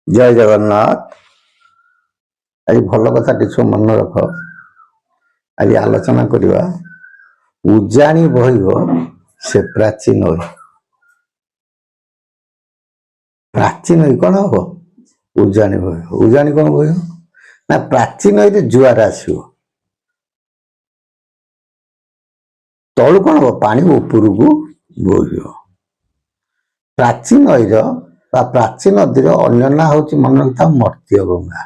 जय जगन्नाथ। आज भल कथा सब मन रख। आज आलोचना करवा उजाणी बहिब से प्राचीन प्राचीन कौन हम उजाणी बह उजाणी कौन बह ना प्राचीन जुआर आसो तलू कौन हम पानी उपरक बोह प्राचीन प्राचीन नदी अन्य ना हूँ मन रखा मर्त्य गंगा।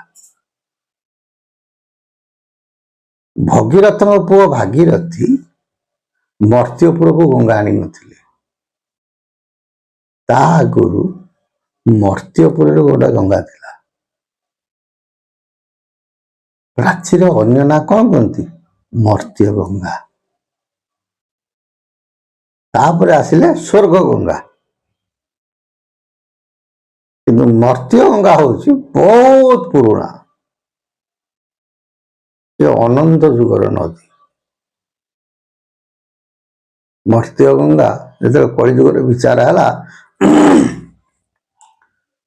भगीरथ पुओ भागीरथी मर्त्यपुर को गंगा आनी नथिले। ता आगुरु मर्त्यपुर गोटे गंगा थिला। प्राचीर अन्य ना कौन कहती मर्त्य गंगा। तापर आसिले स्वर्ग गंगा। किंतु मर्त्य गंगा हूँ बहुत पुराना ये अनंत जुगर नदी। मर्त्य गंगा जो कलिजुगर विचार है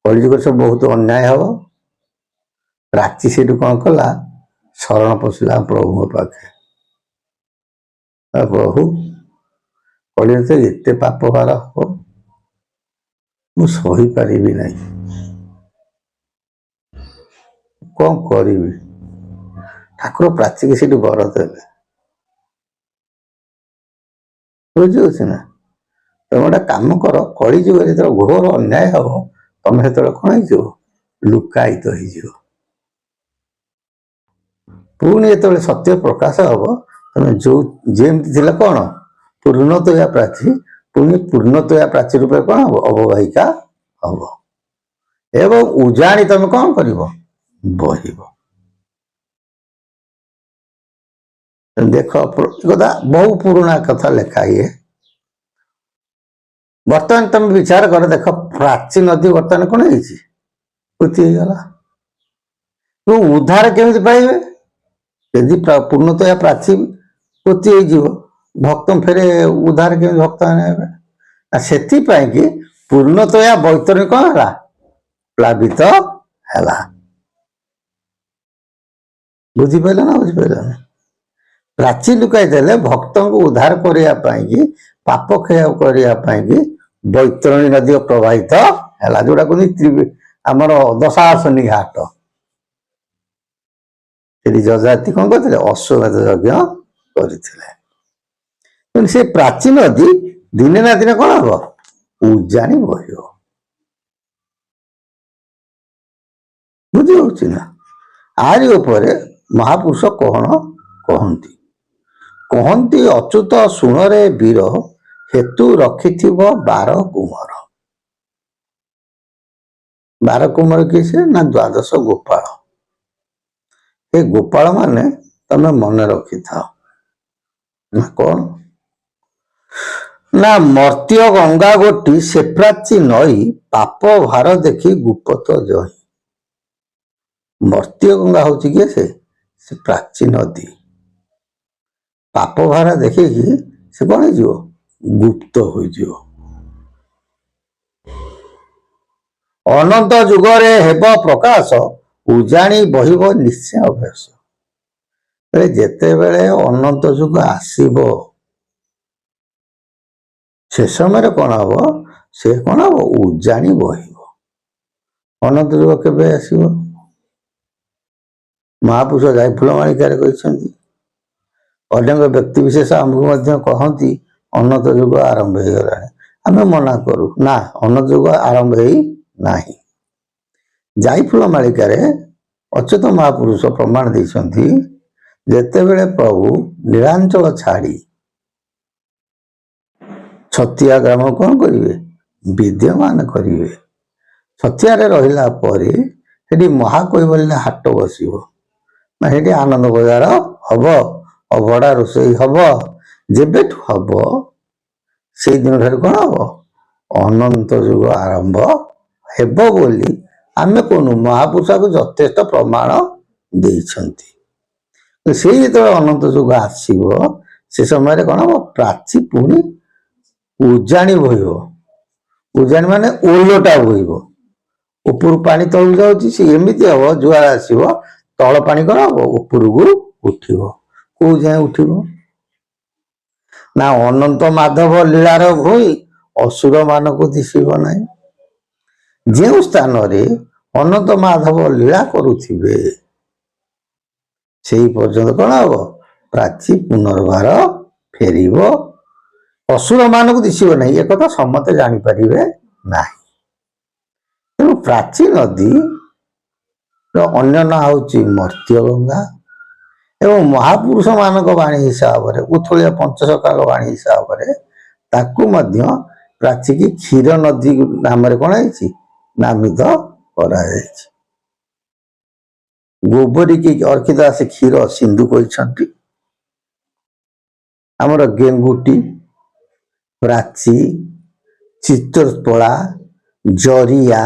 कलिजुग सब बहुत अन्याय हम। प्राची से कौन कला शरण पशिला प्रभु पाखे प्रभु कलिजुग एत पाप भार हम मुझी पारि ना कौन करी। ठाकुर प्राची के सीट बर देले बुझे ना। तुम गोटे कम कर कलिजुग जो घोर अन्याय हम तुम से कौन हो लुकायित हो पुणी जो सत्य प्रकाश हम तुम जो जमी कौन पूर्णतया प्राची पुणी पूर्णतया प्राची रूप कौन हम अववाहिका हम एवं उजाणी तुम कौन कर बहिब। देख कथा बहु पुराना कथा लिखा है। बर्तमान तुम विचार कर देख प्राची नदी बर्तमान कौन होगला तो उद्धार केमी पाइबे यदि पूर्णतया प्राची पोती हो भक्त फेरे उद्धार के भक्त से कि पूर्णतया बैतरणी कौन है प्लावित है बुझिपारे ना बुझिपारे प्राची लुकाई देले भक्त को उद्धार करने पाप क्षय करने बैतरणी नदी प्रवाहित है जोटा कहते आमर दशासनी घाट जजाति कौन करते अश्वमेध यज्ञ करते से प्राची नदी दिने ना दिने कौन हम उजाणी बह बुझी ना। आरी उपरे महापुरुष कौन कहती कहती अच्युत शुणरे वीर हेतु रखि 12 कुमार। 12 कुमार किसे ना द्वादश गोपाल। ये गोपाल माने तमें मन रखि था ना कौन ना मर्त्य गंगा गोटी से प्राची नई पाप भार देखी गुपत जही। मर्त्य गंगा हूँ किए से प्राची नदी पाप भार देखिकी से कौन हो गुप्त हो अनंत जुगरे हेब प्रकाश उजाणी बहिब निश्चय अभ्यास। जेते बेले अनंत जुग आसीब से समय कौन हम से कौन हम उजाणी बहिब। अनंत जुग केबे आसीब महापुरुष जायफुलमालिका कहते अनेक व्यक्ति विशेष आमको कहती अनंत जुग आरंभ हो गला आम मना करू ना अनंत जुग आरंभ ही नहीं। जायफुलमालिका अच्युत महापुरुष प्रमाण देते जेते बेले प्रभु नीलांचल छाड़ी छतिया ग्राम कौन करेंगे विद्यमान करेंगे। छतिया रहा महाकैवल्य हाट बस आनंद बजार हम अभड़ा रोषे हम जेबेठू हम से दिन ठार कौन हम अनंत जुग आरंभ हेब बोली आमे कहूँ महापुरुष को यथेष्ट प्रमाण देइछंती। से जो अनंत जुग आसव से समय कौन हम प्राची पुणी उजाणी बहिब। उजाणी माने ओलटा बहिब ଉପରୁ ପାଣି ତଳକୁ ଯାଉଛି, ସେ ଏମିତି ହବ ଜୁଆର ଆସିବ, ତଳ ପାଣି କଣ ହବ ଉପରକୁ ଉଠିବ। କୋଉ ଯାଏଁ ଉଠିବ ନା ଅନନ୍ତ ମାଧବ ଲୀଳାର ଭୂଇଁ ଅସୁର ମାନଙ୍କୁ ଦିଶିବ ନାହିଁ। ଯେଉଁ ସ୍ଥାନରେ ଅନନ୍ତ ମାଧବ ଲୀଳା କରୁଥିବେ ସେଇ ପର୍ଯ୍ୟନ୍ତ କଣ ହବ ପ୍ରାଚୀ ପୁନର୍ବାର ଫେରିବ, ଅସୁର ମାନଙ୍କୁ ଦିଶିବ ନାହିଁ। ଏକଥା ସମସ୍ତେ ଜାଣିପାରିବେ ନାହିଁ। ତେଣୁ ପ୍ରାଚୀ ନଦୀ ଅନ୍ୟ ନାଁ ହଉଛି ମର୍ତ୍ତ୍ୟଗଙ୍ଗା ଏବଂ ମହାପୁରୁଷ ମାନଙ୍କ ବାଣୀ ହିସାବରେ ଉତ୍କଳୀୟ ପଞ୍ଚସଖାଙ୍କ ବାଣୀ ହିସାବରେ ତାକୁ ମଧ୍ୟ ପ୍ରାଚୀକି କ୍ଷୀର ନଦୀ ନାମରେ କଣ ହେଇଛି ନାମିତ କରାଯାଇଛି। ଗୋବରୀକି ଅର୍କିଦାସ କ୍ଷୀର ସିନ୍ଧୁ କହିଛନ୍ତି। ଆମର ଗେଙ୍ଗୁଟି, ପ୍ରାଚୀ, ଚିତ୍ରତୋଳା, ଜରିଆ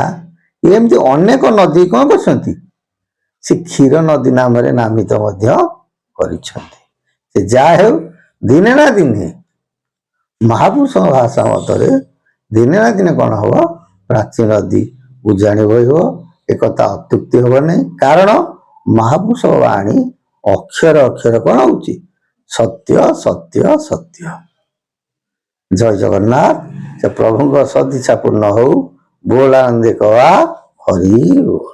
ଏମିତି ଅନେକ ନଦୀ କଣ କରିଛନ୍ତି ସେ କ୍ଷୀର ନଦୀ ନାମରେ ନାମିତ ମଧ୍ୟ କରିଛନ୍ତି। ସେ ଯାହା ହେଉ ଦିନେ ନା ଦିନେ ମହାପୁରୁଷଙ୍କ ଭାଷା ମତରେ ଦିନେ ନା ଦିନେ କଣ ହବ ପ୍ରାଚୀ ନଦୀ ଉଜାଣି ବହିବ। ଏକଥା ଅତ୍ୟୁକ୍ତି ହବ ନାହିଁ, କାରଣ ମହାପୁରୁଷ ବାଣୀ ଅକ୍ଷର ଅକ୍ଷର କଣ ହଉଛି ସତ୍ୟ ସତ୍ୟ ସତ୍ୟ। ଜୟ ଜଗନ୍ନାଥ। ସେ ପ୍ରଭୁଙ୍କ ସଦିଚ୍ଛା ପୂର୍ଣ୍ଣ ହଉ। ବୋଲ ଆନନ୍ଦେ କହା ହରି ବୋଲ।